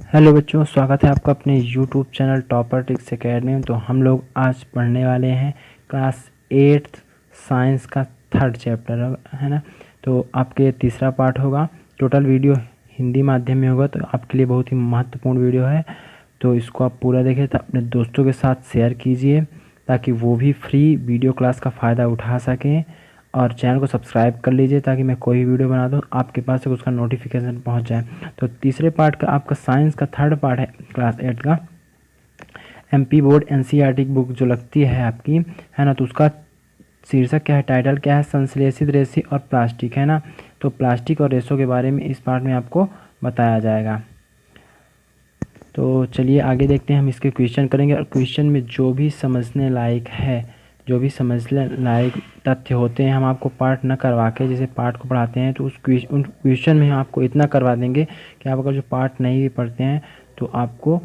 Hello बच्चों, स्वागत है आपका अपने YouTube channel topper tricks academy में। तो हम लोग आज पढ़ने वाले हैं क्लास 8 साइंस का थर्ड चैप्टर है ना। तो आपके तीसरा पार्ट होगा। टोटल वीडियो हिंदी माध्यम में होगा, तो आपके लिए बहुत ही महत्वपूर्ण वीडियो है। तो इसको आप पूरा देखें, तो अपने दोस्तों के साथ शेयर कीजिए ताकि वो भी फ्री वीडियो क्लास का फ़ायदा उठा सकें। और चैनल को सब्सक्राइब कर लीजिए ताकि मैं कोई वीडियो बना दूँ आपके पास तक उसका नोटिफिकेशन पहुंच जाए। तो तीसरे पार्ट का आपका साइंस का थर्ड पार्ट है क्लास 8 का। एमपी बोर्ड एनसीईआरटी की बुक जो लगती है आपकी, है ना, तो उसका शीर्षक क्या है, टाइटल क्या है, संश्लेषित रेशे और प्लास्टिक, है ना। तो प्लास्टिक और रेशों के बारे में इस पार्ट में आपको बताया जाएगा। तो चलिए आगे देखते हैं, हम इसके क्वेश्चन करेंगे और क्वेश्चन में जो भी समझने लायक है, जो भी समझने लायक तथ्य होते हैं, हम आपको पार्ट न करवा के जैसे पार्ट को पढ़ाते हैं, तो उन क्वेश्चन में हम आपको इतना करवा देंगे कि आप अगर जो पार्ट नहीं भी पढ़ते हैं तो आपको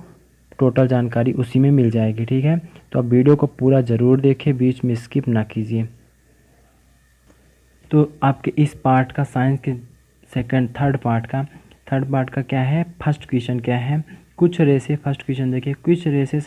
टोटल जानकारी उसी में मिल जाएगी। ठीक है, तो आप वीडियो को पूरा ज़रूर देखें, बीच में स्किप ना कीजिए। तो आपके इस पार्ट का साइंस के थर्ड पार्ट का क्या है, फर्स्ट क्वेश्चन क्या है, कुछ रेशे, फर्स्ट क्वेश्चन देखिए, कुछ रेशे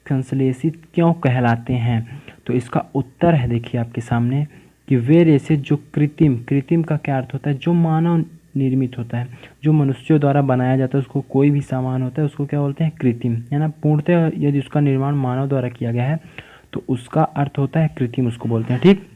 संश्लेषित क्यों कहलाते हैं। तो इसका उत्तर है देखिए आपके सामने कि वे रेशे जो कृत्रिम का क्या अर्थ होता है, जो मानव निर्मित होता है, जो मनुष्यों द्वारा बनाया जाता है, उसको कोई भी सामान होता है उसको क्या बोलते हैं, कृत्रिम, है ना। पूर्णतः यदि उसका निर्माण मानव द्वारा किया गया है तो उसका अर्थ होता है कृत्रिम, उसको बोलते हैं। ठीक,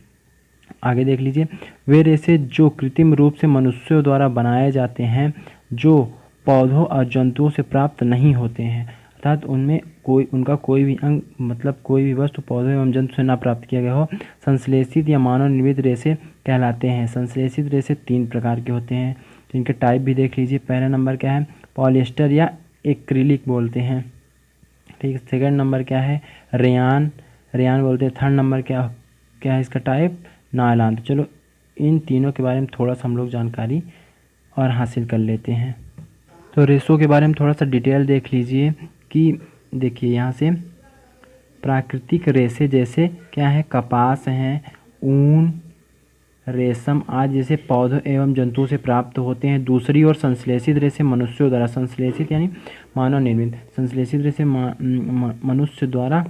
आगे देख लीजिए, वे रेशे जो कृत्रिम रूप से मनुष्यों द्वारा बनाए जाते हैं, जो पौधों और जंतुओं से प्राप्त नहीं होते हैं, अर्थात उनमें उनका कोई भी अंग, मतलब कोई भी वस्तु पौधों एवं जंतु से ना प्राप्त किया गया हो, संश्लेषित या मानव निर्मित रेशे कहलाते हैं। संश्लेषित रेशे 3 प्रकार के होते हैं, जिनके टाइप भी देख लीजिए। पहला नंबर क्या है, पॉलिएस्टर या एक्रिलिक बोलते हैं। ठीक है, सेकंड नंबर क्या है, रेयान बोलते हैं। थर्ड नंबर क्या क्या है इसका टाइप, नायलॉन। तो चलो इन तीनों के बारे में थोड़ा सा हम लोग जानकारी और हासिल कर लेते हैं। तो रेशों के बारे में थोड़ा सा डिटेल देख लीजिए कि देखिए यहाँ से प्राकृतिक रेशे जैसे क्या है, कपास हैं, ऊन, रेशम आदि जैसे पौधों एवं जंतुओं से प्राप्त होते हैं। दूसरी ओर संश्लेषित रेशे मनुष्यों द्वारा, संश्लेषित यानी मानव निर्मित, संश्लेषित रेशे मनुष्य द्वारा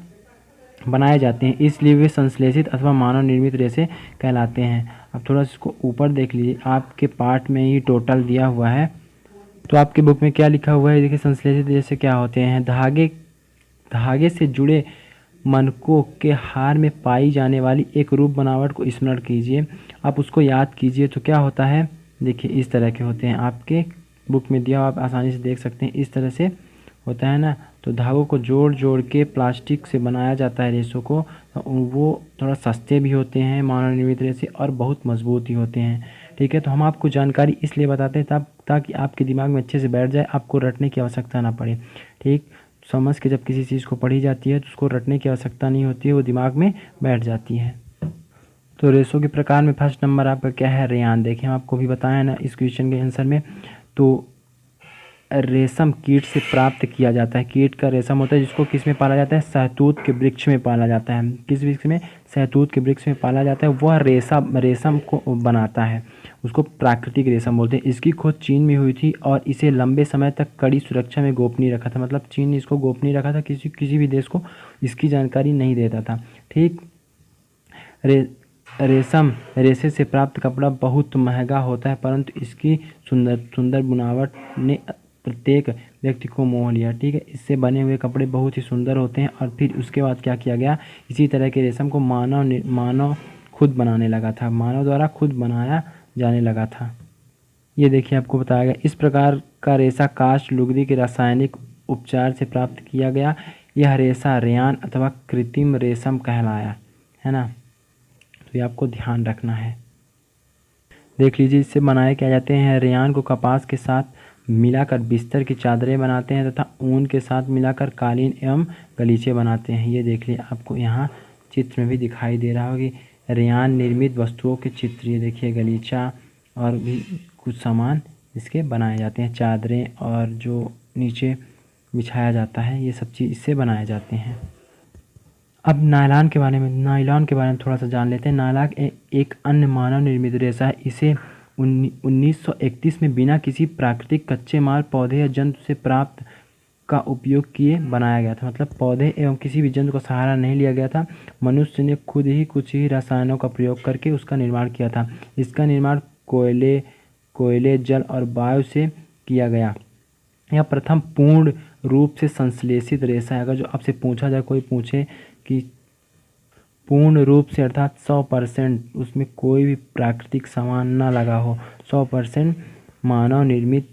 बनाए जाते हैं, इसलिए वे संश्लेषित अथवा मानव निर्मित रेशे कहलाते हैं। अब थोड़ा सा इसको ऊपर देख लीजिए, आपके पार्ट में ही टोटल दिया हुआ है। तो आपके बुक में क्या लिखा हुआ है, देखिए, संश्लेषित रेशे क्या होते हैं, धागे से जुड़े मनकों के हार में पाई जाने वाली एक रूप बनावट को स्मरण कीजिए, आप उसको याद कीजिए। तो क्या होता है, देखिए इस तरह के होते हैं, आपके बुक में दिया, आप आसानी से देख सकते हैं, इस तरह से होता है ना। तो धागों को जोड़ जोड़ के प्लास्टिक से बनाया जाता है रेशों को। तो वो थोड़ा सस्ते भी होते हैं मानव निर्मित रेशे, और बहुत मजबूत ही होते हैं। ठीक है, तो हम आपको जानकारी इसलिए बताते हैं ताकि आपके दिमाग में अच्छे से बैठ जाए, आपको रटने की आवश्यकता ना पड़े। ठीक, समझ के जब किसी चीज़ को पढ़ी जाती है तो उसको रटने की आवश्यकता नहीं होती है, वो दिमाग में बैठ जाती है। तो रेशों के प्रकार में फर्स्ट नंबर आपका क्या है, रेयान। देखिए हम आपको भी बताया ना इस क्वेश्चन के आंसर में। तो रेशम कीट से प्राप्त किया जाता है, कीट का रेशम होता है जिसको किस में पाला जाता है, सहतूत के वृक्ष में पाला जाता है। किस वृक्ष में, सहतूत के वृक्ष में पाला जाता है। वह रेशम को बनाता है, उसको प्राकृतिक रेशम बोलते हैं। इसकी खोज चीन में हुई थी और इसे लंबे समय तक कड़ी सुरक्षा में गोपनीय रखा था, मतलब चीन ने इसको गोपनीय रखा था, किसी भी देश को इसकी जानकारी नहीं देता था। ठीक, रेशम रेशे से प्राप्त कपड़ा बहुत महंगा होता है, परंतु इसकी सुंदर बुनावट ने प्रत्येक व्यक्ति को मोह लिया। ठीक है, इससे बने हुए कपड़े बहुत ही सुंदर होते हैं। और फिर उसके बाद क्या किया गया, इसी तरह के रेशम को मानव खुद बनाने लगा था, मानव द्वारा खुद बनाया जाने लगा था। ये देखिए आपको बताया गया, इस प्रकार का रेशा काष्ठ लुगदी के रासायनिक उपचार से प्राप्त किया गया। यह रेशा रेयान अथवा कृत्रिम रेशम कहलाया, है ना। तो ये आपको ध्यान रखना है। देख लीजिए, इससे बनाए क्या जाते हैं, रेयान को कपास के साथ मिलाकर बिस्तर की चादरें बनाते हैं तथा ऊन के साथ मिलाकर कालीन एवं गलीचे बनाते हैं। ये देख लीजिए, आपको यहाँ चित्र में भी दिखाई दे रहा होगा कि रेयान निर्मित वस्तुओं के चित्र। ये देखिए, गलीचा और भी कुछ सामान इसके बनाए जाते हैं, चादरें और जो नीचे बिछाया जाता है, ये सब चीज़ इससे बनाए जाते हैं। अब नायलॉन के बारे में थोड़ा सा जान लेते हैं। नायलॉन एक अन्य मानव निर्मित रेशा है। इसे 1931 में बिना किसी प्राकृतिक कच्चे माल, पौधे या जंतु से प्राप्त का उपयोग किए बनाया गया था। मतलब पौधे एवं किसी भी जंतु का सहारा नहीं लिया गया था, मनुष्य ने खुद ही कुछ ही रसायनों का प्रयोग करके उसका निर्माण किया था। इसका निर्माण कोयले, जल और वायु से किया गया। यह प्रथम पूर्ण रूप से संश्लेषित रेशा है। अगर जो आपसे पूछा जाए, कोई पूछे कि पूर्ण रूप से अर्थात 100% उसमें कोई भी प्राकृतिक सामान ना लगा हो, 100% मानव निर्मित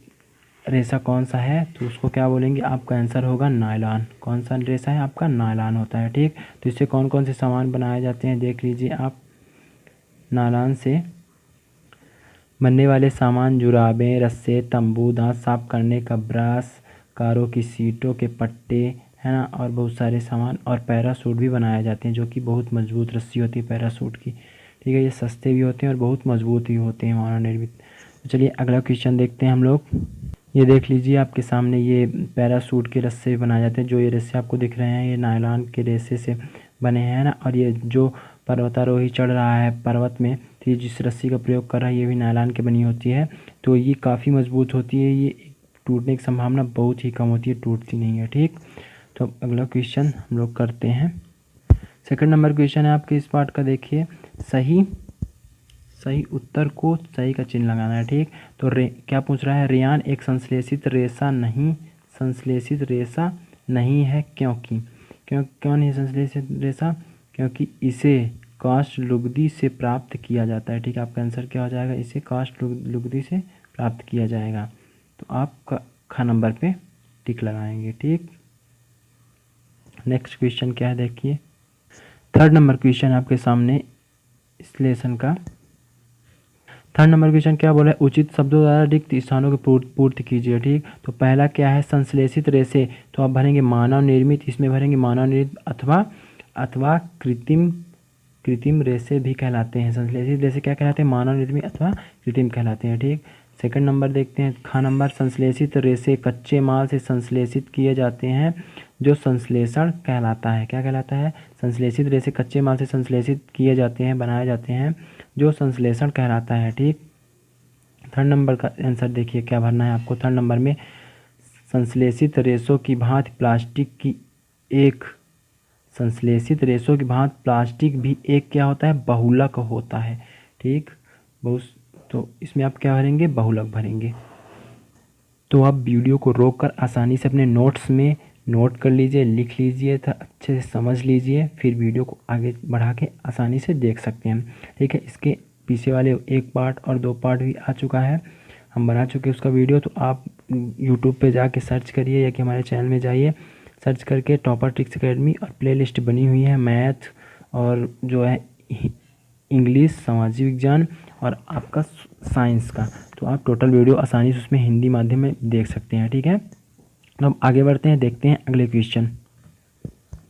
रेशा कौन सा है, तो उसको क्या बोलेंगे, आपका आंसर होगा नायलॉन। कौन सा रेशा है आपका, नायलॉन होता है। ठीक, तो इससे कौन कौन से सामान बनाए जाते हैं देख लीजिए आप। नायलॉन से बनने वाले सामान जुराबें, रस्से, तंबू, दांत साफ करने का ब्रश, कारों की सीटों के पट्टे, है ना, और बहुत सारे सामान, और पैरासूट भी बनाए जाते हैं जो कि बहुत मजबूत रस्सी होती है पैरासूट की। ठीक है, ये सस्ते भी होते हैं और बहुत मजबूत भी होते हैं मानव निर्मित। तो चलिए अगला क्वेश्चन देखते हैं हम लोग। ये देख लीजिए आपके सामने, ये पैरासूट के रस्से बनाए जाते हैं। जो ये रस्से आपको दिख रहे हैं ये नायलॉन के रेशे से बने हैं ना। और ये जो पर्वतारोही चढ़ रहा है पर्वत में, तो ये जिस रस्सी का प्रयोग कर रहा है ये भी नायलॉन की बनी होती है। तो ये काफ़ी मजबूत होती है, ये टूटने की संभावना बहुत ही कम होती है, टूटती नहीं है। ठीक, तो अगला क्वेश्चन हम लोग करते हैं। सेकंड नंबर क्वेश्चन है आपके इस पार्ट का, देखिए सही उत्तर को सही का चिन्ह लगाना है। ठीक, तो क्या पूछ रहा है, रेयान एक संश्लेषित रेशा नहीं है क्योंकि क्यों नहीं संश्लेषित रेशा, क्योंकि इसे काष्ठलुगदी से प्राप्त किया जाता है। ठीक, आपका आंसर क्या हो जाएगा, इसे काष्ठलुगदी से प्राप्त किया जाएगा। तो आप ख नंबर पे टिक लगाएंगे। ठीक, नेक्स्ट क्वेश्चन क्या है देखिए। थर्ड नंबर क्वेश्चन आपके सामने इस लेसन का। थर्ड नंबर क्वेश्चन क्या बोला है, उचित शब्दों द्वारा रिक्त स्थानों की पूर्ति कीजिए। ठीक, तो पहला क्या है, संश्लेषित रेशे, तो आप भरेंगे मानव निर्मित, इसमें भरेंगे मानव निर्मित अथवा कृत्रिम रेशे भी कहलाते हैं। संश्लेषित रेशे क्या कहलाते हैं, मानव निर्मित अथवा कृत्रिम कहलाते हैं। ठीक, सेकंड नंबर देखते हैं, ख नंबर, संश्लेषित रेशे कच्चे माल से संश्लेषित किए जाते हैं जो संश्लेषण कहलाता है। क्या कहलाता है, संश्लेषित रेशे कच्चे माल से संश्लेषित किए जाते हैं, बनाए जाते हैं, जो संश्लेषण कहलाता है। ठीक, थर्ड नंबर का आंसर देखिए क्या भरना है आपको। थर्ड नंबर में संश्लेषित रेशों की भांति प्लास्टिक भी एक क्या होता है, बहुलक होता है। ठीक, तो इसमें आप क्या भरेंगे, बहुलक भरेंगे। तो आप वीडियो को रोककर आसानी से अपने नोट्स में नोट कर लीजिए, लिख लीजिए, तो अच्छे से समझ लीजिए, फिर वीडियो को आगे बढ़ा के आसानी से देख सकते हैं। ठीक है, इसके पीछे वाले 1 पार्ट और 2 पार्ट भी आ चुका है, हम बना चुके उसका वीडियो। तो आप यूट्यूब पे जाके सर्च करिए या कि हमारे चैनल में जाइए, सर्च करके टॉपर ट्रिक्स अकेडमी, और प्लेलिस्ट बनी हुई है मैथ और जो है इंग्लिश, सामाजिक विज्ञान और आपका साइंस का। तो आप टोटल वीडियो आसानी से उसमें हिंदी माध्यम में देख सकते हैं। ठीक है, तो हम आगे बढ़ते हैं, देखते हैं अगले क्वेश्चन।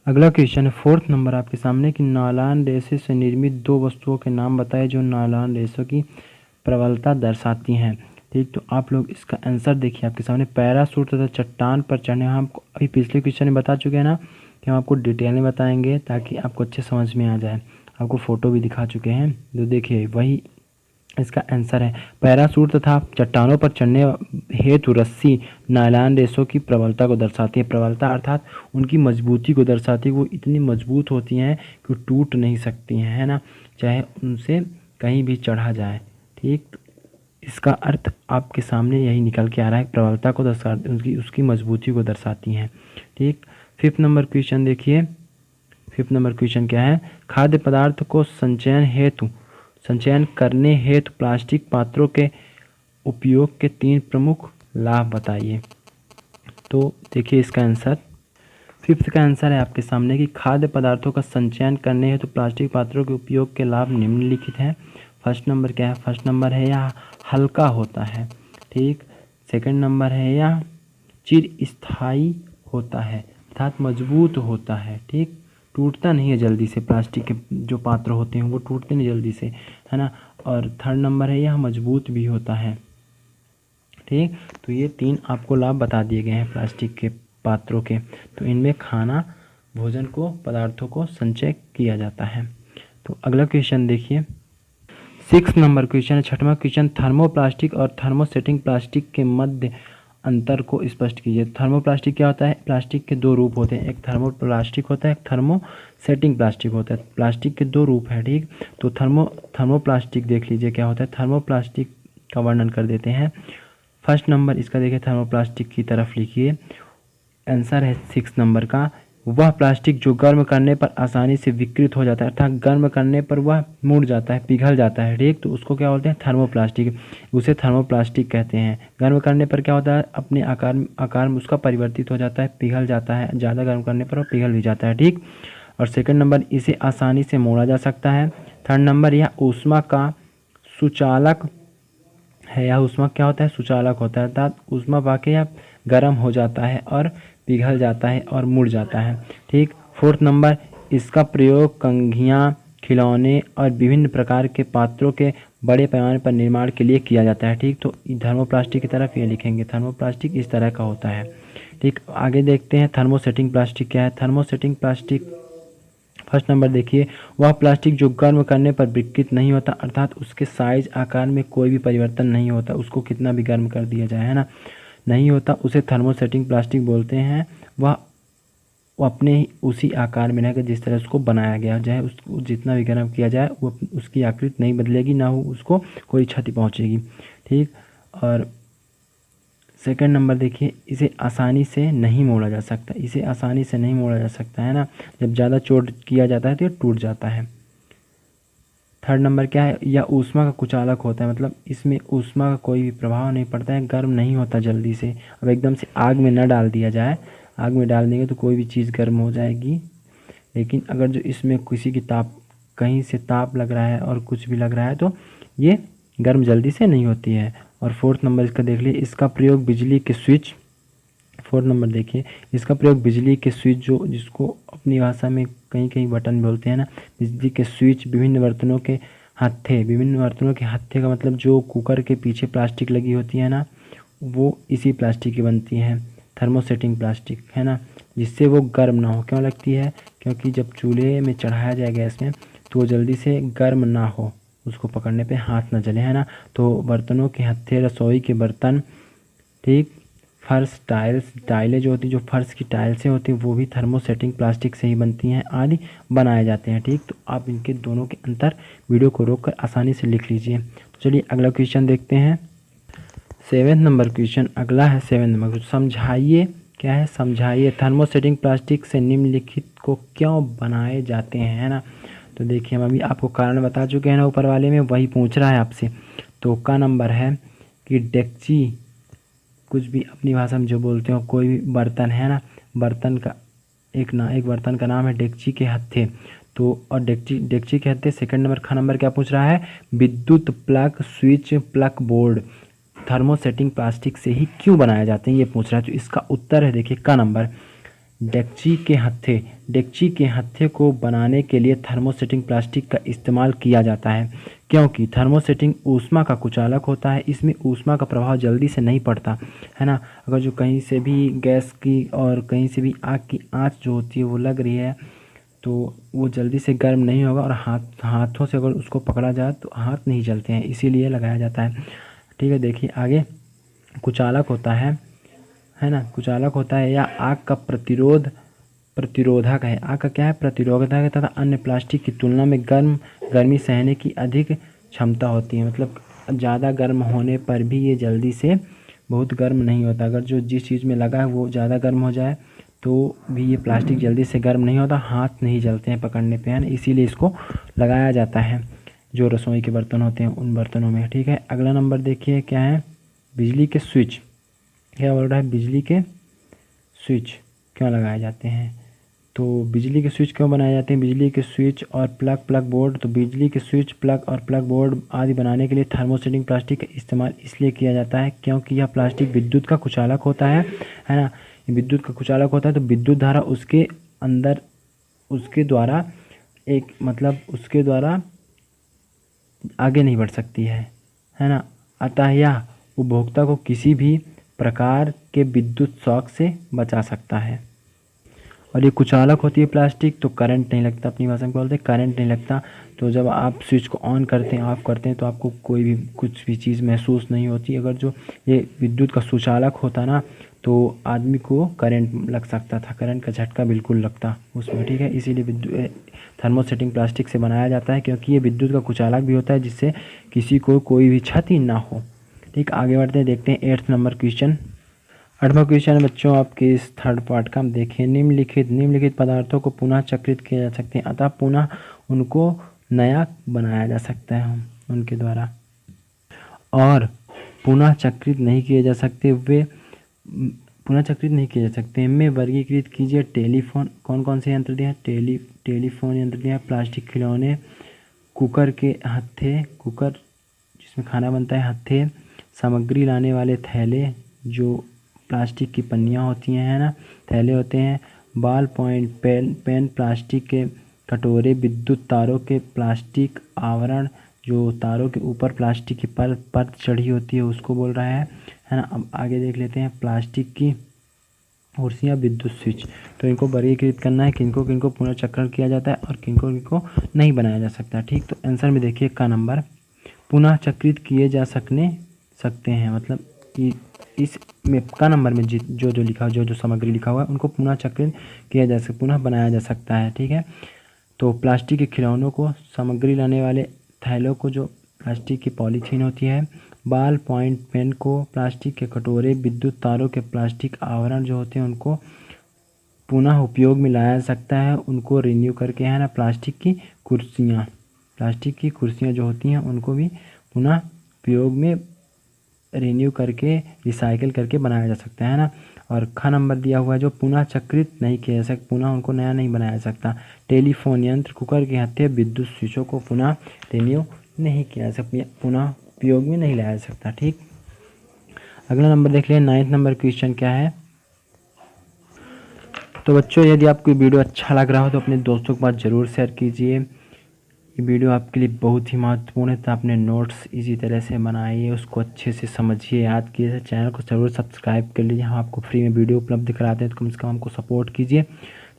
अगला क्वेश्चन है 4th नंबर आपके सामने कि नायलॉन रेशे से निर्मित 2 वस्तुओं के नाम बताए जो नायलॉन रेशों की प्रबलता दर्शाती हैं। ठीक, तो आप लोग इसका आंसर देखिए आपके सामने, पैरासूट तथा चट्टान पर चढ़ने। हम अभी पिछले क्वेश्चन में बता चुके हैं ना कि हम आपको डिटेल में बताएंगे ताकि आपको अच्छे समझ में आ जाए। आपको फ़ोटो भी दिखा चुके हैं, जो देखिए वही इसका आंसर है। पैरासूट तथा चट्टानों पर चढ़ने हेतु रस्सी नायलॉन रेशों की प्रबलता को दर्शाती है। प्रबलता अर्थात उनकी मजबूती को दर्शाती है, वो इतनी मजबूत होती हैं कि टूट नहीं सकती हैं, है ना, चाहे उनसे कहीं भी चढ़ा जाए। ठीक, तो इसका अर्थ आपके सामने यही निकल के आ रहा है, प्रबलता को दर्शाती, उसकी मजबूती को दर्शाती हैं। ठीक, 5th नंबर क्वेश्चन देखिए। 5th नंबर क्वेश्चन क्या है, खाद्य पदार्थ को संचयन करने हेतु प्लास्टिक पात्रों के उपयोग के 3 प्रमुख लाभ बताइए। तो देखिए इसका आंसर, 5th का आंसर है आपके सामने कि खाद्य पदार्थों का संचयन करने हेतु प्लास्टिक पात्रों के उपयोग के लाभ निम्नलिखित हैं। फर्स्ट नंबर क्या है, फर्स्ट नंबर है यह हल्का होता है। ठीक, सेकंड नंबर है यह चिरस्थायी होता है अर्थात मजबूत होता है। ठीक, टूटता नहीं है जल्दी से, प्लास्टिक के जो पात्र होते हैं वो टूटते नहीं जल्दी से, है ना। और थर्ड नंबर है यह मजबूत भी होता है। ठीक, तो ये 3 आपको लाभ बता दिए गए हैं प्लास्टिक के पात्रों के। तो इनमें खाना, भोजन को, पदार्थों को संचय किया जाता है। तो अगला क्वेश्चन देखिए, 6 नंबर क्वेश्चन है, छठवां क्वेश्चन, थर्मोप्लास्टिक और थर्मोसेटिंग प्लास्टिक के मध्य अंतर को स्पष्ट कीजिए। थर्मोप्लास्टिक क्या होता है? प्लास्टिक के दो रूप होते हैं, एक थर्मोप्लास्टिक होता है, एक थर्मोसेटिंग प्लास्टिक होता है। प्लास्टिक के दो रूप हैं, ठीक। तो थर्मोप्लास्टिक देख लीजिए क्या होता है। थर्मोप्लास्टिक का वर्णन कर देते हैं। फर्स्ट नंबर इसका देखिए, थर्मोप्लास्टिक की तरफ लिखिए। आंसर है 6 नंबर का, वह प्लास्टिक जो गर्म करने पर आसानी से विकृत हो जाता है, अर्थात गर्म करने पर वह मुड़ जाता है, पिघल जाता है, ठीक। तो उसको क्या बोलते हैं? थर्मोप्लास्टिक। उसे थर्मोप्लास्टिक कहते हैं। गर्म करने पर क्या होता है? अपने आकार में उसका परिवर्तित हो जाता है, पिघल जाता है। ज़्यादा गर्म करने पर वो पिघल भी जाता है, ठीक। और सेकंड नंबर, इसे आसानी से मोड़ा जा सकता है। थर्ड नंबर, यह ऊष्मा का सुचालक है। यह ऊष्मा क्या होता है? सुचालक होता है, अर्थात ऊष्मा पाके यह गर्म हो जाता है और पिघल जाता है और मुड़ जाता है, ठीक। फोर्थ नंबर, इसका प्रयोग कंघियाँ, खिलौने और विभिन्न प्रकार के पात्रों के बड़े पैमाने पर निर्माण के लिए किया जाता है, ठीक। तो थर्मोप्लास्टिक की तरफ ये लिखेंगे, थर्मोप्लास्टिक इस तरह का होता है, ठीक। आगे देखते हैं थर्मोसेटिंग प्लास्टिक क्या है। थर्मोसेटिंग प्लास्टिक, फर्स्ट नंबर देखिए, वह प्लास्टिक जो गर्म करने पर विकृत नहीं होता, अर्थात उसके साइज आकार में कोई भी परिवर्तन नहीं होता, उसको कितना भी गर्म कर दिया जाए, है ना, नहीं होता, उसे थर्मोसेटिंग प्लास्टिक बोलते हैं। वह अपने ही उसी आकार में रहेगा जिस तरह उसको बनाया गया जाए, उसको जितना भी गर्म किया जाए वो उसकी आकृति नहीं बदलेगी, ना हो उसको कोई क्षति पहुंचेगी, ठीक। और सेकंड नंबर देखिए, इसे आसानी से नहीं मोड़ा जा सकता, इसे आसानी से नहीं मोड़ा जा सकता, है ना, जब ज़्यादा चोट किया जाता है तो ये टूट जाता है। थर्ड नंबर क्या है? यह ऊष्मा का कुचालक होता है, मतलब इसमें ऊष्मा का कोई भी प्रभाव नहीं पड़ता है, गर्म नहीं होता जल्दी से। अब एकदम से आग में न डाल दिया जाए, आग में डाल देंगे तो कोई भी चीज़ गर्म हो जाएगी, लेकिन अगर जो इसमें किसी की कहीं से ताप लग रहा है और कुछ भी लग रहा है तो ये गर्म जल्दी से नहीं होती है। और फोर्थ नंबर इसका देख लीजिए, इसका प्रयोग बिजली के स्विच, फोर्थ नंबर देखिए, इसका प्रयोग बिजली के स्विच, जो जिसको अपनी भाषा में कहीं कहीं बटन बोलते हैं ना, बिजली के स्विच, विभिन्न बर्तनों के हत्थे, विभिन्न बर्तनों के हत्थे का मतलब जो कुकर के पीछे प्लास्टिक लगी होती है ना, वो इसी प्लास्टिक की बनती है, थर्मोसेटिंग प्लास्टिक, है ना, जिससे वो गर्म ना हो। क्यों लगती है? क्योंकि जब चूल्हे में चढ़ाया जाए गैस में तो वो जल्दी से गर्म ना हो, उसको पकड़ने पे हाथ ना जले, है ना। तो बर्तनों के हत्थे, रसोई के बर्तन, ठीक, फर्श, टाइलें जो होती, जो फर्श की टाइल्सें होती हैं वो भी थर्मोसेटिंग प्लास्टिक से ही बनती हैं, आदि बनाए जाते हैं, ठीक। तो आप इनके दोनों के अंतर वीडियो को रोककर आसानी से लिख लीजिए। तो चलिए अगला क्वेश्चन देखते हैं। 7 नंबर क्वेश्चन अगला है। 7 नंबर, समझाइए क्या है? समझाइए थर्मोसेटिंग प्लास्टिक से निम्नलिखित को क्यों बनाए जाते हैं, है ना। तो देखिए, हम अभी आपको कारण बता चुके हैं ना, ऊपर वाले में वही पूछ रहा है आपसे। तो का नंबर है कि डेक्ची, कुछ भी अपनी भाषा में जो बोलते हो, कोई भी बर्तन, है ना, बर्तन का एक बर्तन का नाम है डेक्ची के हत्थे। तो और डेक्ची के हत्थे। सेकंड नंबर, ख नंबर क्या पूछ रहा है? विद्युत plug, switch, plug board thermosetting plastic से ही क्यों बनाए जाते हैं, ये पूछ रहा है। तो इसका उत्तर है देखिए का नंबर, डेक्ची के हत्थे। डेक्ची के हत्थे को बनाने के लिए थर्मोसेटिंग प्लास्टिक का इस्तेमाल किया जाता है, क्योंकि थर्मोसेटिंग ऊष्मा का कुचालक होता है, इसमें ऊष्मा का प्रभाव जल्दी से नहीं पड़ता, है ना। अगर जो कहीं से भी गैस की और कहीं से भी आग की आंच जो होती है वो लग रही है तो वो जल्दी से गर्म नहीं होगा, और हाथों से अगर उसको पकड़ा जाए तो हाथ नहीं जलते हैं, इसीलिए लगाया जाता है, ठीक है। देखिए आगे, कुचालक होता है ना, कुचालक होता है या आग का प्रतिरोधक है। आग का क्या है? प्रतिरोधक है, तथा अन्य प्लास्टिक की तुलना में गर्मी सहने की अधिक क्षमता होती है, मतलब ज़्यादा गर्म होने पर भी ये जल्दी से बहुत गर्म नहीं होता। अगर जो जिस चीज़ में लगा है वो ज़्यादा गर्म हो जाए तो भी ये प्लास्टिक जल्दी से गर्म नहीं होता, हाथ नहीं जलते हैं पकड़ने पे, है ना, इसीलिए इसको लगाया जाता है जो रसोई के बर्तन होते हैं उन बर्तनों में, ठीक है। अगला नंबर देखिए क्या है? बिजली के स्विच। क्या बोल रहा है? बिजली के स्विच क्यों लगाए जाते हैं? तो बिजली के स्विच क्यों बनाए जाते हैं? बिजली के स्विच और प्लग बोर्ड। तो बिजली के स्विच, प्लग और प्लग बोर्ड आदि बनाने के लिए थर्मोसेटिंग प्लास्टिक का इस्तेमाल इसलिए किया जाता है क्योंकि यह प्लास्टिक विद्युत का कुचालक होता है ना। विद्युत का कुचालक होता है तो विद्युत धारा उसके अंदर, उसके द्वारा उसके द्वारा आगे नहीं बढ़ सकती है ना। अतः यह उपभोक्ता को किसी भी प्रकार के विद्युत शॉक से बचा सकता है। और ये कुचालक होती है प्लास्टिक, तो करंट नहीं लगता, अपनी भाषा में बोलते हैं करंट नहीं लगता। तो जब आप स्विच को ऑन करते हैं, ऑफ करते हैं, तो आपको कोई भी कुछ भी चीज़ महसूस नहीं होती। अगर जो ये विद्युत का सुचालक होता ना, तो आदमी को करंट लग सकता था, करंट का झटका बिल्कुल लगता उसमें, ठीक है। इसीलिए विद्युत थर्मोसेटिंग प्लास्टिक से बनाया जाता है, क्योंकि ये विद्युत का कुचालक भी होता है, जिससे किसी को कोई भी क्षति ना हो। ठीक, आगे बढ़ते हैं, देखते हैं 8th नंबर क्वेश्चन। 8वां क्वेश्चन है बच्चों आपके इस थर्ड पार्ट का। हम देखिए, निम्नलिखित पदार्थों को पुनः चक्रित किया जा सकते हैं, अतः पुनः उनको नया बनाया जा सकता है उनके द्वारा। और पुनः चक्रित नहीं किए जा सकते वे पुनः चक्रित नहीं किए जा सकते। इनमें वर्गीकृत कीजिए। टेलीफोन, कौन कौन से यंत्र दिया है? टेलीफोन यंत्र दिया है, प्लास्टिक खिलौने, कुकर के हत्थे, कुकर जिसमें खाना बनता है, हत्थे, सामग्री लाने वाले थैले जो प्लास्टिक की पन्नियाँ होती हैं, है ना, थैले होते हैं, बॉल पॉइंट पेन, प्लास्टिक के कटोरे, विद्युत तारों के प्लास्टिक आवरण, जो तारों के ऊपर प्लास्टिक की परत चढ़ी होती है उसको बोल रहा है ना। अब आगे देख लेते हैं, प्लास्टिक की कुर्सियाँ, विद्युत स्विच। तो इनको वर्गीकृत करना है, किनको किनको पुनर्चक्रण किया जाता है और किनको किनको नहीं बनाया जा सकता। ठीक, तो आंसर में देखिए का नंबर पुनः चक्रित किए जा सकते हैं, मतलब इस में का नंबर में जो जो लिखा, जो सामग्री लिखा हुआ है उनको पुनः चक्रित किया जा सकता, पुनः बनाया जा सकता है। ठीक है, तो प्लास्टिक के खिलौनों को, सामग्री लाने वाले थैलों को जो प्लास्टिक की पॉलीथीन होती है, बॉल पॉइंट पेन को, प्लास्टिक के कटोरे, विद्युत तारों के प्लास्टिक आवरण जो होते हैं उनको पुनः उपयोग में लाया जा सकता है, उनको रिन्यू करके, है ना। प्लास्टिक की कुर्सियाँ जो होती हैं उनको भी पुनः उपयोग में रिन्यू करके, रिसाइकिल करके बनाया जा सकता है ना। और ख नंबर दिया हुआ है जो पुनः चक्रित नहीं किया जा सकता, पुनः उनको नया नहीं बनाया जा सकता। टेलीफोन यंत्र, कुकर के हत्थे, विद्युत स्विचों को पुनः रिन्यू नहीं किया जा सकता, पुनः उपयोग में नहीं लाया जा सकता। ठीक, अगला नंबर देख लिया, 9th नंबर क्वेश्चन क्या है। तो बच्चों यदि आपको वीडियो अच्छा लग रहा हो तो अपने दोस्तों के पास ज़रूर शेयर कीजिए। ये वीडियो आपके लिए बहुत ही महत्वपूर्ण है, तो आपने नोट्स इसी तरह से बनाइए, उसको अच्छे से समझिए, याद कीजिए। चैनल को ज़रूर सब्सक्राइब कर लीजिए, हम आपको फ्री में वीडियो उपलब्ध कराते हैं, तो कम से कम हमको सपोर्ट कीजिए।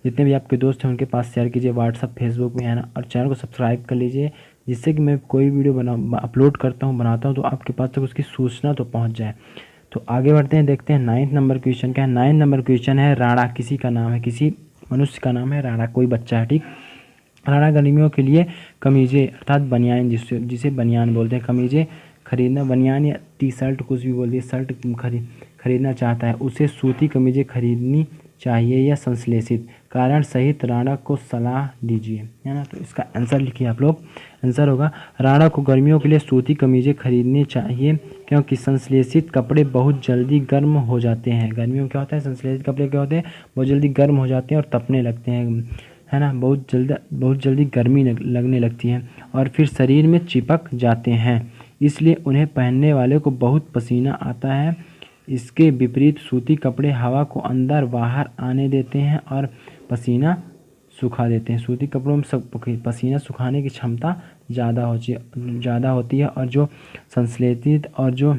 जितने भी आपके दोस्त हैं उनके पास शेयर कीजिए, व्हाट्सअप फेसबुक में, है ना। और चैनल को सब्सक्राइब कर लीजिए, जिससे कि मैं कोई वीडियो अपलोड करता हूँ, बनाता हूँ, तो आपके पास तक उसकी सूचना तो पहुँच जाए। तो आगे बढ़ते हैं, देखते हैं 9th नंबर क्वेश्चन क्या है। 9th नंबर क्वेश्चन है, राणा किसी का नाम है, किसी मनुष्य का नाम है राणा, कोई बच्चा है। ठीक, राणा गर्मियों के लिए कमीज़ें अर्थात बनियान, जिसे बनियान बोलते हैं, कमीज़ें खरीदना, बनियान या टी शर्ट कुछ भी बोल दिए, शर्ट खरीदना चाहता है। उसे सूती कमीज़ें खरीदनी चाहिए या संश्लेषित, कारण सहित राणा को सलाह दीजिए, है ना। तो इसका आंसर लिखिए आप लोग। आंसर होगा, राणा को गर्मियों के लिए सूती कमीज़ें खरीदनी चाहिए, क्योंकि संश्लेषित कपड़े बहुत जल्दी गर्म हो जाते हैं। गर्मियों में क्या होता है, संश्लेषित कपड़े क्या होते हैं, बहुत जल्दी गर्म हो जाते हैं और तपने लगते हैं, है ना, बहुत जल्दी गर्मी लगने लगती है और फिर शरीर में चिपक जाते हैं, इसलिए उन्हें पहनने वाले को बहुत पसीना आता है। इसके विपरीत सूती कपड़े हवा को अंदर बाहर आने देते हैं और पसीना सुखा देते हैं। सूती कपड़ों में सब पसीना सुखाने की क्षमता ज़्यादा होती है, और जो संश्लेषित और जो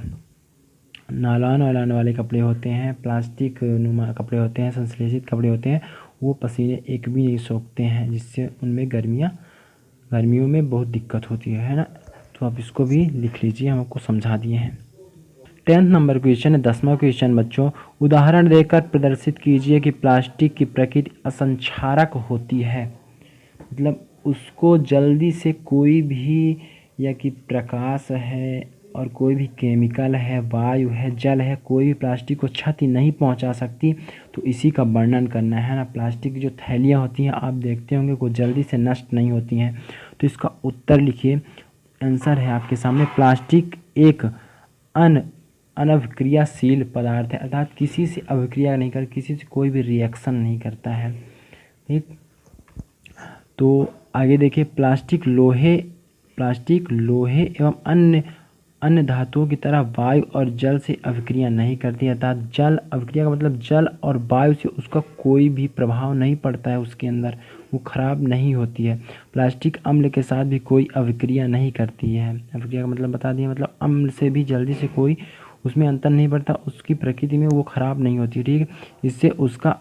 नायलॉन वाले कपड़े होते हैं, प्लास्टिक नुमा कपड़े होते हैं, संश्लेषित कपड़े होते हैं, वो पसीने एक भी नहीं सोखते हैं, जिससे उनमें गर्मियों में बहुत दिक्कत होती है ना। तो आप इसको भी लिख लीजिए, हम आपको समझा दिए हैं। 10th नंबर क्वेश्चन है, 10वां क्वेश्चन बच्चों, उदाहरण देकर प्रदर्शित कीजिए कि प्लास्टिक की प्रकृति असंक्षारक होती है, मतलब उसको जल्दी से कोई भी, या कि प्रकाश है और कोई भी केमिकल है, वायु है, जल है, कोई भी प्लास्टिक को क्षति नहीं पहुंचा सकती। तो इसी का वर्णन करना है ना। प्लास्टिक की जो थैलियाँ होती हैं आप देखते होंगे वो जल्दी से नष्ट नहीं होती हैं। तो इसका उत्तर लिखिए, आंसर है आपके सामने, प्लास्टिक एक अनअभिक्रियाशील पदार्थ है, अर्थात किसी से अभिक्रिया नहीं कर, किसी से कोई भी रिएक्शन नहीं करता है। ठीक, तो आगे देखिए, प्लास्टिक लोहे एवं अन्य धातुओं की तरह वायु और जल से अभिक्रिया नहीं करती, अर्थात जल अभिक्रिया का मतलब जल और वायु से उसका कोई भी प्रभाव नहीं पड़ता है उसके अंदर, वो खराब नहीं होती है। प्लास्टिक अम्ल के साथ भी कोई अभिक्रिया नहीं करती है। अभिक्रिया का मतलब बता दिए, मतलब अम्ल से भी जल्दी से कोई उसमें अंतर नहीं पड़ता, उसकी प्रकृति में वो खराब नहीं होती। ठीक है, इससे उसका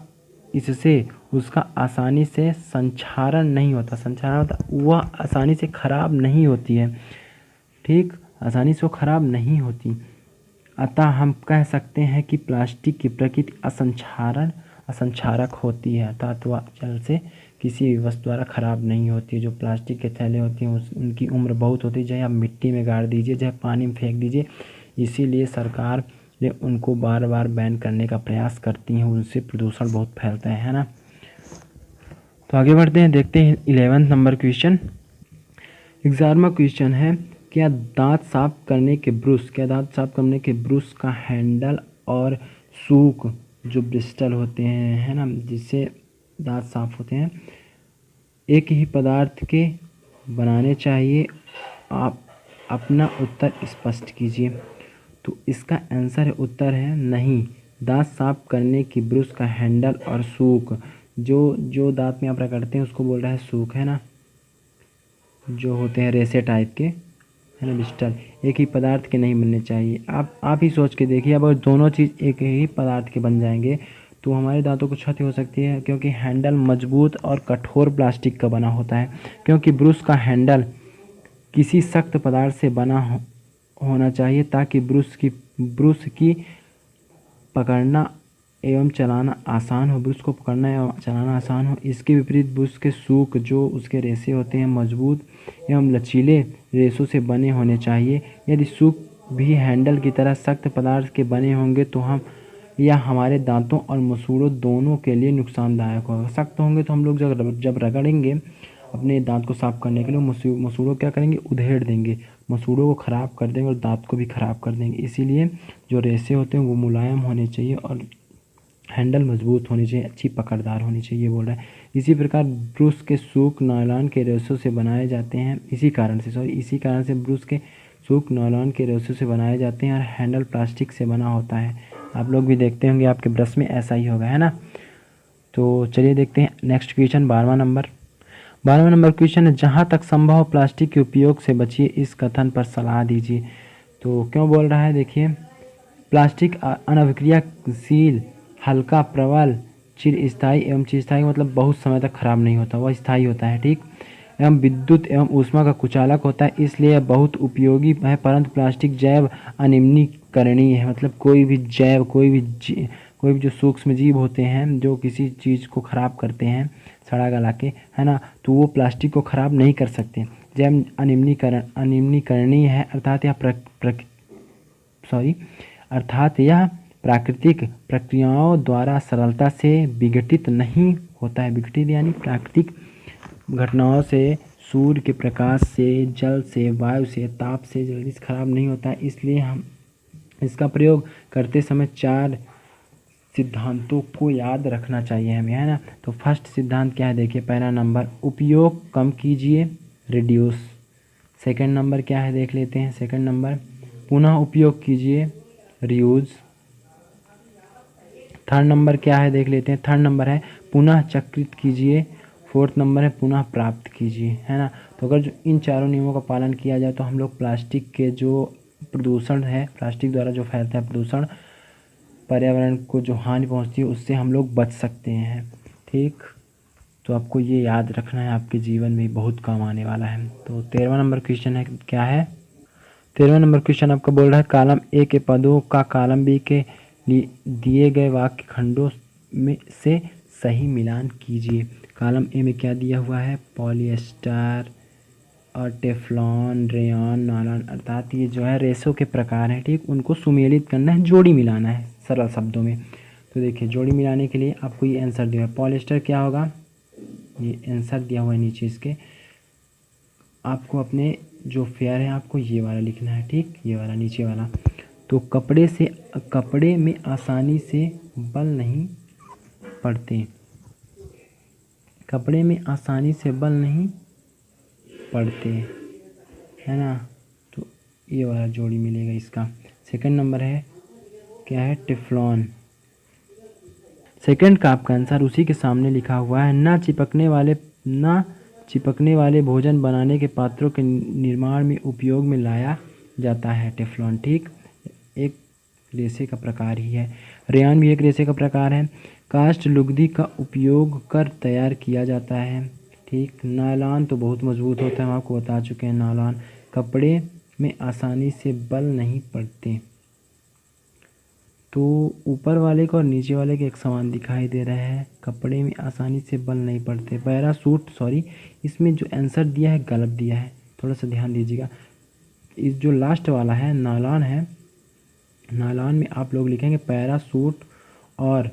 इससे उसका आसानी से संक्षारण नहीं होता। संक्षारण होता वह आसानी से खराब नहीं होती है, ठीक, आसानी से वो खराब नहीं होती। अतः हम कह सकते हैं कि प्लास्टिक की प्रकृति असंक्षारक होती है, अर्थात वह जल से किसी भी वस्तु द्वारा खराब नहीं होती है। जो प्लास्टिक के थैले होते हैं उनकी उम्र बहुत होती है, चाहे आप मिट्टी में गाड़ दीजिए, चाहे पानी में फेंक दीजिए। इसीलिए सरकार ने उनको बार बार बैन करने का प्रयास करती हैं, उनसे प्रदूषण बहुत फैलता है ना। तो आगे बढ़ते हैं, देखते हैं 11वें नंबर क्वेश्चन। 11वां क्वेश्चन है, क्या दांत साफ करने के ब्रश का हैंडल और सूक जो ब्रिस्टल होते हैं, है ना, जिससे दांत साफ होते हैं, एक ही पदार्थ के बनाने चाहिए? आप अपना उत्तर स्पष्ट कीजिए। तो इसका आंसर उत्तर है नहीं। दांत साफ करने की ब्रश का हैंडल और सूक, जो दांत में आप रगड़ते हैं उसको बोल रहा है सूक, है ना, जो होते हैं रेसे टाइप के, है ना, ब्रिस्टल, एक ही पदार्थ के नहीं बनने चाहिए। आप ही सोच के देखिए, अगर दोनों चीज़ एक ही पदार्थ के बन जाएंगे तो हमारे दांतों को क्षति हो सकती है, क्योंकि हैंडल मजबूत और कठोर प्लास्टिक का बना होता है, क्योंकि ब्रश का हैंडल किसी सख्त पदार्थ से बना होना चाहिए ताकि ब्रश की पकड़ना एवं चलाना आसान हो, ब्रश को पकड़ना एवं चलाना आसान हो। इसके विपरीत ब्रश के सूक, जो उसके रेशे होते हैं, मजबूत एवं लचीले रेशों से बने होने चाहिए। यदि सूक भी हैंडल की तरह सख्त पदार्थ के बने होंगे तो हमारे दांतों और मसूड़ों दोनों के लिए नुकसानदायक होगा। सख्त होंगे तो हम लोग जब रगड़ेंगे अपने दांत को साफ करने के लिए, मसूड़ों क्या करेंगे, उधेड़ देंगे, मसूड़ों को ख़राब कर देंगे और दांत को भी ख़राब कर देंगे। इसीलिए जो रेशे होते हैं वो मुलायम होने चाहिए और हैंडल मजबूत होनी चाहिए, अच्छी पकड़दार होनी चाहिए, बोल रहा है। इसी प्रकार ब्रश के सूक नायलॉन के रेशों से बनाए जाते हैं, इसी कारण से ब्रश के सूक नायलॉन के रेशों से बनाए जाते हैं और हैंडल प्लास्टिक से बना होता है। आप लोग भी देखते होंगे आपके ब्रश में ऐसा ही होगा, है ना। तो चलिए देखते हैं नेक्स्ट क्वेश्चन, 12वां नंबर क्वेश्चन है, जहाँ तक संभव हो प्लास्टिक के उपयोग से बचिए, इस कथन पर सलाह दीजिए। तो क्यों बोल रहा है, देखिए, प्लास्टिक अनअभिक्रियाशील, हल्का, प्रबल, चिरस्थायी एवं चिरस्थायी मतलब बहुत समय तक खराब नहीं होता, वह स्थायी होता है, ठीक, एवं विद्युत एवं ऊष्मा का कुचालक होता है, इसलिए यह बहुत उपयोगी है। परंतु प्लास्टिक जैव अनिम्नीकरणीय है, मतलब कोई भी जो सूक्ष्म जीव होते हैं जो किसी चीज़ को ख़राब करते हैं सड़ा गला के, है ना, तो वो प्लास्टिक को ख़राब नहीं कर सकते। जैव अनिम्नीकरणीय है, अर्थात यह प्राकृतिक प्रक्रियाओं द्वारा सरलता से विघटित नहीं होता है। विघटित यानी प्राकृतिक घटनाओं से, सूर्य के प्रकाश से, जल से, वायु से, ताप से जल्दी से खराब नहीं होता है। इसलिए हम इसका प्रयोग करते समय 4 सिद्धांतों को याद रखना चाहिए हमें, है ना। तो फर्स्ट सिद्धांत क्या है, देखिए, पहला नंबर, उपयोग कम कीजिए, रिड्यूस। सेकंड नंबर क्या है, देख लेते हैं। सेकंड नंबर, पुनः उपयोग कीजिए, रीयूज। थर्ड नंबर क्या है, देख लेते हैं। थर्ड नंबर है पुनः चक्रित कीजिए। फोर्थ नंबर है पुनः प्राप्त कीजिए, है ना। तो अगर जो इन चारों नियमों का पालन किया जाए तो हम लोग प्लास्टिक के जो प्रदूषण है, प्लास्टिक द्वारा जो फैलता है प्रदूषण, पर्यावरण को जो हानि पहुंचती है, उससे हम लोग बच सकते हैं, ठीक। तो आपको ये याद रखना है, आपके जीवन में बहुत काम आने वाला है। तो 13वां नंबर क्वेश्चन है, क्या है, 13वां नंबर क्वेश्चन आपका बोल रहा है, कॉलम ए के पदों का कॉलम बी के दिए गए वाक्य खंडों में से सही मिलान कीजिए। कॉलम ए में क्या दिया हुआ है, पॉलिएस्टर और टेफ्लॉन, रेयॉन, नायलॉन, अर्थात ये जो है रेशों के प्रकार हैं, ठीक, उनको सुमेलित करना है, जोड़ी मिलाना है सरल शब्दों में। तो देखिए, जोड़ी मिलाने के लिए आपको ये आंसर दिया है। पॉलिएस्टर क्या होगा, ये आंसर दिया हुआ है नीचे इसके। आपको अपने जो फेयर है आपको ये वाला लिखना है, ठीक, ये वाला नीचे वाला। तो कपड़े में आसानी से बल नहीं पड़ते, कपड़े में आसानी से बल नहीं पड़ते, है ना। तो ये वाला जोड़ी मिलेगा इसका। सेकंड नंबर है क्या है, टेफ्लॉन। सेकंड का आपका आंसर उसी के सामने लिखा हुआ है, ना चिपकने वाले भोजन बनाने के पात्रों के निर्माण में उपयोग में लाया जाता है टेफ्लॉन, ठीक, एक रेशे का प्रकार ही है। रेयॉन भी एक रेशे का प्रकार है। काष्ठ लुगदी का उपयोग कर तैयार किया जाता है। ठीक। नायलॉन तो बहुत मजबूत होता है, हम आपको बता चुके हैं। नायलॉन कपड़े में आसानी से बल नहीं पड़ते। तो ऊपर वाले को और नीचे वाले के एक समान दिखाई दे रहा है। कपड़े में आसानी से बल नहीं पड़ते। पैरासूट, सॉरी, इसमें जो आंसर दिया है गलत दिया है, थोड़ा सा ध्यान दीजिएगा। इस जो लास्ट वाला है नायलॉन है, नायलॉन में आप लोग लिखेंगे पैरासूट और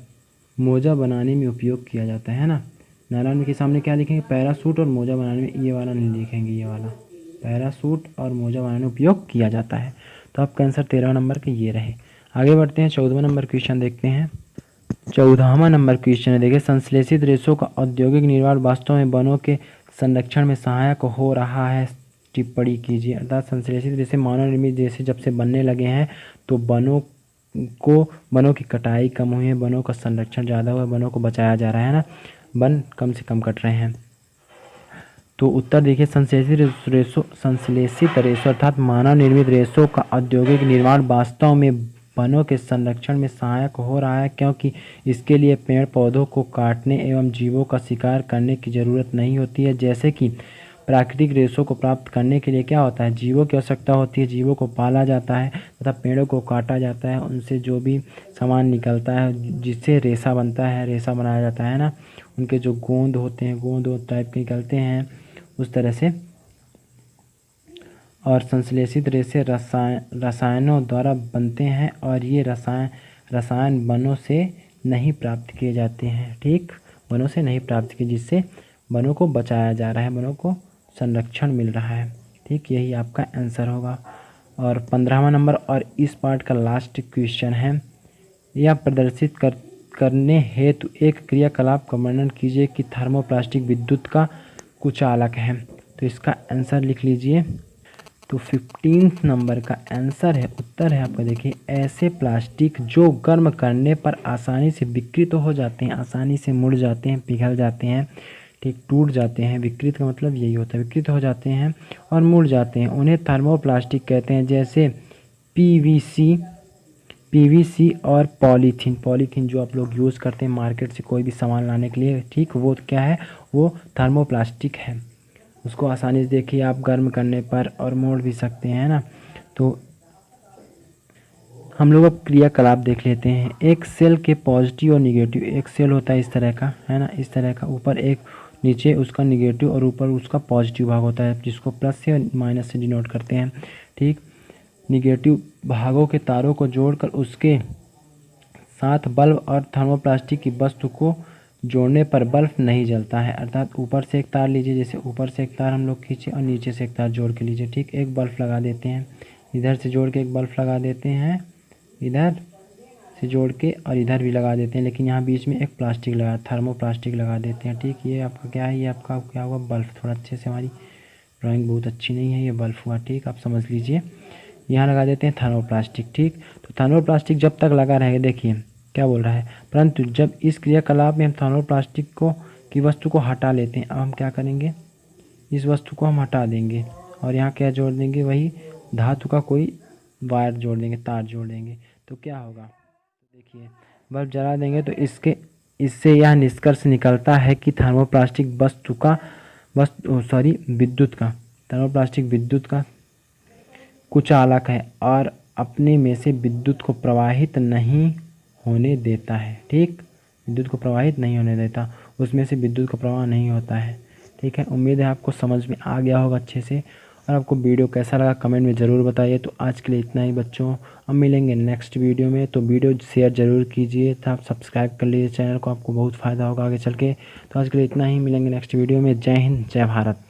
मोजा बनाने में उपयोग किया जाता है ना। नायलॉन के सामने क्या लिखेंगे? पैरासूट और मोजा बनाने में, ये वाला नहीं लिखेंगे, ये वाला पैरासूट और मोजा बनाने में उपयोग किया जाता है। तो आपका आंसर 13 नंबर के ये रहे। आगे बढ़ते हैं, 14वां नंबर क्वेश्चन देखते हैं। 14वां नंबर क्वेश्चन है, देखिए, संश्लेषित रेशों का औद्योगिक निर्माण वास्तव में वनों के संरक्षण में सहायक हो रहा है। टिप्पणी कीजिए। अर्थात संश्लेषित रेशे मानव निर्मित रेशे जब से बनने लगे हैं तो वनों की कटाई कम हुई है, वनों का संरक्षण ज़्यादा हुआ है, वनों को बचाया जा रहा है ना, वन कम से कम कट रहे हैं। तो उत्तर देखिए, संश्लेषित रेशों अर्थात मानव निर्मित रेशों का औद्योगिक निर्माण वास्तव में वनों के संरक्षण में सहायक हो रहा है, क्योंकि इसके लिए पेड़ पौधों को काटने एवं जीवों का शिकार करने की ज़रूरत नहीं होती है। जैसे कि प्राकृतिक रेशों को प्राप्त करने के लिए क्या होता है? जीवों की आवश्यकता होती है, जीवों को पाला जाता है तथा पेड़ों को काटा जाता है, उनसे जो भी सामान निकलता है जिससे रेशा बनता है, रेशा बनाया जाता है ना, उनके जो गोंद होते हैं, गोंद टाइप के निकलते हैं उस तरह से। और संश्लेषित रेशे रसायनों द्वारा बनते हैं और ये रसायन वनों से नहीं प्राप्त किए जाते हैं। ठीक, वनों से नहीं प्राप्त किए, जिससे वनों को बचाया जा रहा है, वनों को संरक्षण मिल रहा है। ठीक, यही आपका आंसर होगा। और 15वां नंबर और इस पार्ट का लास्ट क्वेश्चन है, यह प्रदर्शित करने हेतु एक क्रियाकलाप का वर्णन कीजिए कि थर्मोप्लास्टिक विद्युत का कुचालक है। तो इसका आंसर लिख लीजिए। तो 15 नंबर का आंसर है, उत्तर है आपका, देखिए, ऐसे प्लास्टिक जो गर्म करने पर आसानी से विकृत हो जाते हैं, आसानी से मुड़ जाते हैं, पिघल जाते हैं, ठीक, टूट जाते हैं। विकृत का मतलब यही होता है, विकृत हो जाते हैं और मुड़ जाते हैं, उन्हें थर्मोप्लास्टिक कहते हैं। जैसे पीवीसी और पॉलीथीन जो आप लोग यूज़ करते हैं मार्केट से कोई भी सामान लाने के लिए, ठीक, वो क्या है? वो थर्मोप्लास्टिक है। उसको आसानी से देखिए आप गर्म करने पर और मोड़ भी सकते हैं ना। तो हम लोग अब क्रियाकलाप देख लेते हैं। एक सेल के पॉजिटिव और निगेटिव, एक सेल होता है इस तरह का, है ना, इस तरह का, ऊपर एक, नीचे उसका निगेटिव और ऊपर उसका पॉजिटिव भाग होता है, जिसको प्लस से और माइनस से डिनोट करते हैं। ठीक, निगेटिव भागों के तारों को जोड़कर उसके साथ बल्ब और थर्मोप्लास्टिक की वस्तु को जोड़ने पर बल्ब नहीं जलता है। अर्थात ऊपर से एक तार लीजिए, जैसे ऊपर से एक तार हम लोग खींचे और नीचे से एक तार जोड़ के लीजिए। ठीक, एक बल्ब लगा देते हैं, इधर से जोड़ के एक बल्ब लगा देते हैं, इधर से जोड़ के और इधर भी लगा देते हैं, लेकिन यहाँ बीच में एक प्लास्टिक लगा, थर्मोप्लास्टिक लगा देते हैं। ठीक, ये आपका क्या है? ये आपका क्या हुआ? बल्ब। थोड़ा अच्छे से, हमारी ड्राइंग बहुत अच्छी नहीं है, ये बल्ब हुआ। ठीक, आप समझ लीजिए। यहाँ लगा देते हैं थर्मोप्लास्टिक। ठीक, तो थर्मोप्लास्टिक जब तक लगा रहेगा, देखिए क्या बोल रहा है, परंतु जब इस क्रियाकलाप में हम थर्मोप्लास्टिक की वस्तु को हटा लेते हैं, अब हम क्या करेंगे? इस वस्तु को हम हटा देंगे और यहाँ क्या जोड़ देंगे? वही धातु का कोई वायर जोड़ देंगे, तार जोड़ देंगे। तो क्या होगा? तो देखिए, बल्ब जला देंगे तो इससे यह निष्कर्ष निकलता है कि थर्मोप्लास्टिक थर्मोप्लास्टिक विद्युत का कुचालक है और अपने में से विद्युत को प्रवाहित नहीं होने देता है। ठीक, विद्युत को प्रवाहित नहीं होने देता, उसमें से विद्युत का प्रवाह नहीं होता है। ठीक है, उम्मीद है आपको समझ में आ गया होगा अच्छे से। और आपको वीडियो कैसा लगा कमेंट में ज़रूर बताइए। तो आज के लिए इतना ही बच्चों, अब मिलेंगे नेक्स्ट वीडियो में। तो वीडियो शेयर ज़रूर कीजिए, तो आप सब्सक्राइब कर लीजिए चैनल को, आपको बहुत फ़ायदा होगा आगे चल के। तो आज के लिए इतना ही, मिलेंगे नेक्स्ट वीडियो में। जय हिंद, जय भारत।